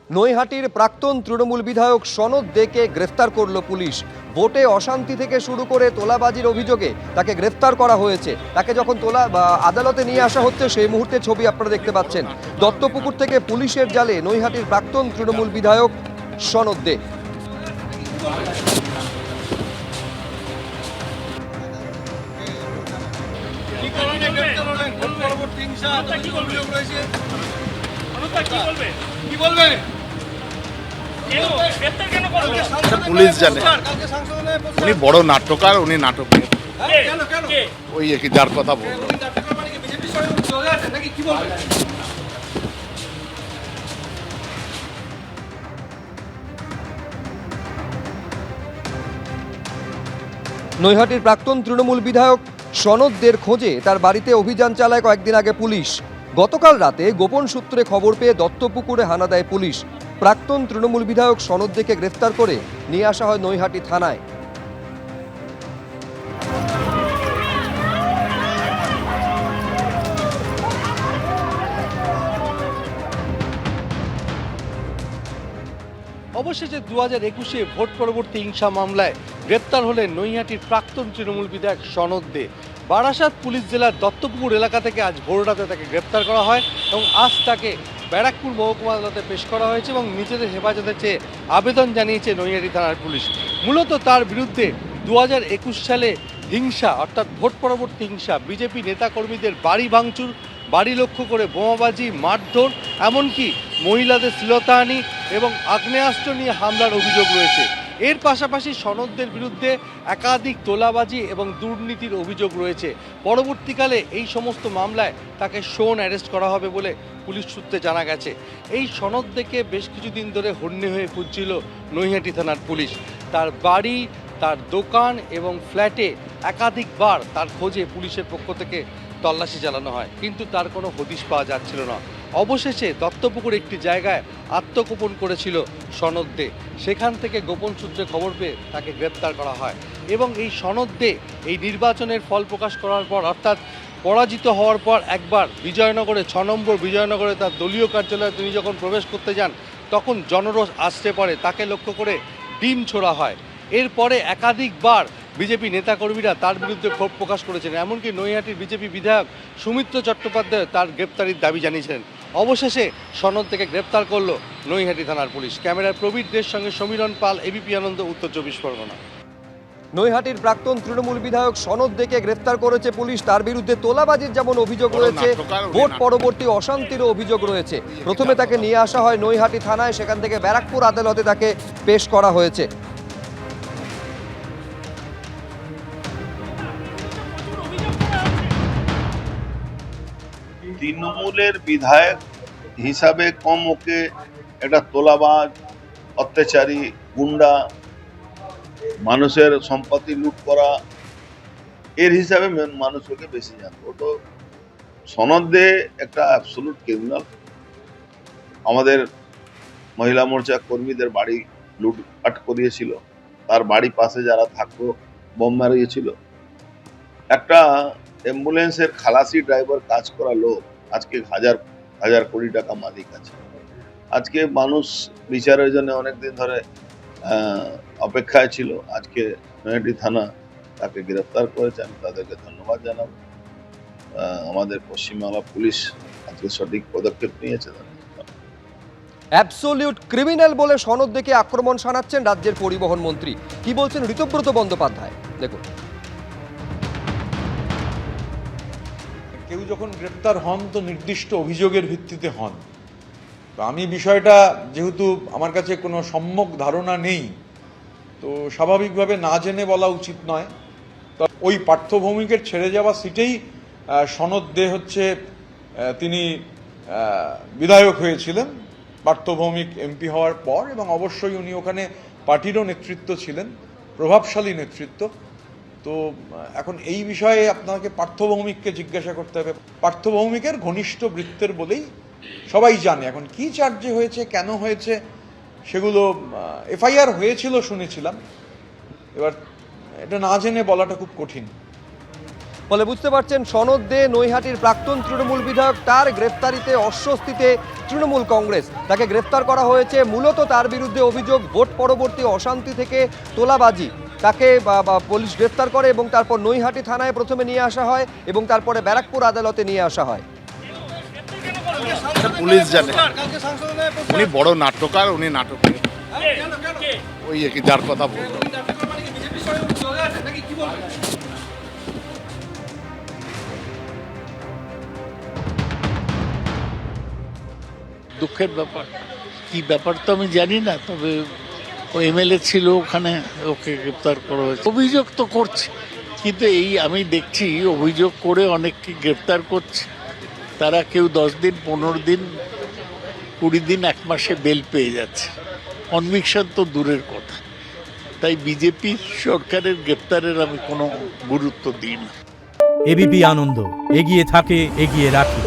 নৈহাটির প্রাক্তন তৃণমূল বিধায়ক সনদ দেকে গ্রেফতার করল পুলিশ। ভোটে অশান্তি থেকে শুরু করে তোলাবাজির অভিযোগে তাকে গ্রেফতার করা হয়েছে। তাকে যখন আদালতে নিয়ে আসা হচ্ছে সেই মুহূর্তে ছবি আপনারা দেখতে পাচ্ছেন। দত্তপুকুর থেকে পুলিশের জালে নৈহাটির প্রাক্তন তৃণমূল বিধায়ক সনদ দে। পুলিশ জানে উনি বড় নাট্যকার, উনি নাটক ওই যার কথা বল। নৈহাটির প্রাক্তন তৃণমূল বিধায়ক সনদদের খোঁজে তার বাড়িতে অভিযান চালায় কয়েকদিন আগে পুলিশ। গতকাল রাতে গোপন সূত্রে খবর পেয়ে দত্তপুকুরে হানা দেয় পুলিশ। প্রাক্তন তৃণমূল বিধায়ক সনদদেকে গ্রেফতার করে নিয়ে আসা হয় নৈহাটি থানায়। অবশেষে 2021-এ ভোট পরবর্তী হিংসা মামলায় গ্রেপ্তার হলেন নৈহাটির প্রাক্তন তৃণমূল বিধায়ক সনদ দে। বারাসাত পুলিশ জেলার দত্তপুকুর এলাকা থেকে আজ ভোররাতে তাকে গ্রেপ্তার করা হয় এবং আজ তাকে ব্যারাকপুর মহকুমা আদালতে পেশ করা হয়েছে এবং নিজেদের হেফাজতে চেয়ে আবেদন জানিয়েছে নৈহাটি থানার পুলিশ। মূলত তার বিরুদ্ধে 2021 সালে হিংসা অর্থাৎ ভোট পরবর্তী হিংসা, বিজেপি নেতাকর্মীদের বাড়ি ভাঙচুর, বাড়ি লক্ষ্য করে বোমাবাজি, মারধর, এমনকি মহিলাদের শ্লীলতাহানি এবং আগ্নেয়াস্ত্র নিয়ে হামলার অভিযোগ রয়েছে। এর পাশাপাশি সনদদের বিরুদ্ধে একাধিক তোলাবাজি এবং দুর্নীতির অভিযোগ রয়েছে। পরবর্তীকালে এই সমস্ত মামলায় তাকে শোন অ্যারেস্ট করা হবে বলে পুলিশ সূত্রে জানা গেছে। এই সনদ দেখে বেশ কিছুদিন ধরে হন্যে হয়ে খুঁজছিল নৈহাটি থানার পুলিশ। তার বাড়ি, তার দোকান এবং ফ্ল্যাটে একাধিকবার তার খোঁজে পুলিশের পক্ষ থেকে তল্লাশি চালানো হয়, কিন্তু তার কোনো হদিশ পাওয়া যাচ্ছিল না। অবশেষে দত্তপুকুর একটি জায়গায় আত্মগোপন করেছিল সনদ দে। সেখান থেকে গোপন সূত্রে খবর পেয়ে তাকে গ্রেপ্তার করা হয় এবং এই সনদ দে এই নির্বাচনের ফল প্রকাশ করার পর অর্থাৎ পরাজিত হওয়ার পর একবার বিজয়নগরে 6 নম্বর বিজয়নগরে তার দলীয় কার্যালয়ে তিনি যখন প্রবেশ করতে যান তখন জনরোষ আছড়ে পড়ে, তাকে লক্ষ্য করে ডিম ছোড়া হয়। এরপরে একাধিকবার বিজেপি নেতাকর্মীরা তার বিরুদ্ধে ক্ষোভ প্রকাশ করেছেন, এমনকি নৈহাটির বিজেপি বিধায়ক সৌমিত্র চট্টোপাধ্যায় তার গ্রেপ্তারির দাবি জানিয়েছিলেন। অবশেষে সনদ থেকে গ্রেপ্তার করল নৈহাটি থানার পুলিশ। ক্যামেরায় প্রবীর দের সঙ্গে সমীরণ পাল, এবিপি আনন্দ, উত্তর 24 পরগনা। নৈহাটির প্রাক্তন তৃণমূল বিধায়ক সনদ দেকে গ্রেফতার করেছে পুলিশ। তার বিরুদ্ধে তোলাবাজির যেমন অভিযোগ রয়েছে, ভোট পরবর্তী অশান্তিরও অভিযোগ রয়েছে। প্রথমে তাকে নিয়ে আসা হয় নৈহাটি থানায়, সেখান থেকে ব্যারাকপুর আদালতে তাকে পেশ করা হয়েছে। তৃণমূলের বিধায়ক হিসাবে কম ওকে একটা তোলাবাজ, অত্যাচারী, গুন্ডা, মানুষের সম্পত্তি লুট করা, এর হিসাবে মানুষ ওকে বেশি জানতো। তো সনদ দে একটা অ্যাবসলিউট ক্রিমিনাল। আমাদের মহিলা মোর্চা কর্মীদের বাড়ি লুটপাট করিয়েছিল, তার বাড়ি পাশে যারা থাকতো বোম মারিয়েছিল। একটা অ্যাম্বুলেন্সের খালাসি ড্রাইভার কাজ করা লোক আজকে হাজার হাজার কোটি টাকা মালিক আছে। আজকে মানুষ বিচারের জন্য অনেকদিন ধরে অপেক্ষায় ছিল। আজকে নৈহাটি থানা তাকে গ্রেফতার করেছে, আমি তাদেরকে ধন্যবাদ জানাবো। আমাদের পশ্চিমবাংলা পুলিশ আজকে সঠিক পদক্ষেপ নিয়েছে। অ্যাবসলিউট ক্রিমিনাল বলে সনদ দেকে আক্রমণ শানাচ্ছেন রাজ্যের পরিবহন মন্ত্রী। কি বলছেন ঋতব্রত বন্দ্যোপাধ্যায়, দেখুন। কেউ যখন গ্রেপ্তার হন তো নির্দিষ্ট অভিযোগের ভিত্তিতে হন। তো আমি বিষয়টা যেহেতু আমার কাছে কোনো সম্যক ধারণা নেই, তো স্বাভাবিকভাবে না জেনে বলা উচিত নয়। তো ওই পার্থভৌমিকের ছেড়ে যাওয়া সিটেই সনদ দে তিনি বিধায়ক হয়েছিলেন পার্থভৌমিক এমপি হওয়ার পর, এবং অবশ্যই উনি ওখানে পার্টিরও নেতৃত্ব ছিলেন, প্রভাবশালী নেতৃত্ব। তো এখন এই বিষয়ে আপনাকে পার্থভৌমিককে জিজ্ঞাসা করতে হবে। পার্থভৌমিকের ঘনিষ্ঠ বৃত্তের বলেই সবাই জানে। এখন কি চার্জে হয়েছে, কেন হয়েছে, সেগুলো এফআইআর হয়েছিল শুনেছিলাম। এবার এটা না জেনে বলাটা খুব কঠিন। ফলে বুঝতে পারছেন সনদ দে নৈহাটির প্রাক্তন তৃণমূল বিধায়ক, তার গ্রেফতারিতে অস্বস্তিতে তৃণমূল কংগ্রেস। তাকে গ্রেফতার করা হয়েছে, মূলত তার বিরুদ্ধে অভিযোগ ভোট পরবর্তী অশান্তি থেকে তোলাবাজি। তাকে পুলিশ গ্রেফতার করে এবং তারপর নৈহাটি থানায় প্রথমে নিয়ে আসা হয় এবং তারপরে ব্যারাকপুর আদালতে নিয়ে আসা হয়। পুলিশ জানে, উনি বড় নাট্যকার, উনি নাটক ওই যার কথা বললো। দুঃখের ব্যাপার, কি ব্যাপার তো আমি জানি না, তবে ও এমএলএ ছিল ওখানে, ওকে গ্রেপ্তার করা হয়েছে। অভিযোগ তো করছে, কিন্তু এই আমি দেখছি অভিযোগ করে অনেককে গ্রেপ্তার করছে, তারা কেউ 10 দিন, 15 দিন, 20 দিন, 1 মাসে বেল পেয়ে যাচ্ছে। কনভিকশন তো দূরের কথা। তাই বিজেপি সরকারের গ্রেপ্তারের আমি কোনো গুরুত্ব দিই না। এবিপি আনন্দ, এগিয়ে থাকে, এগিয়ে রাখে।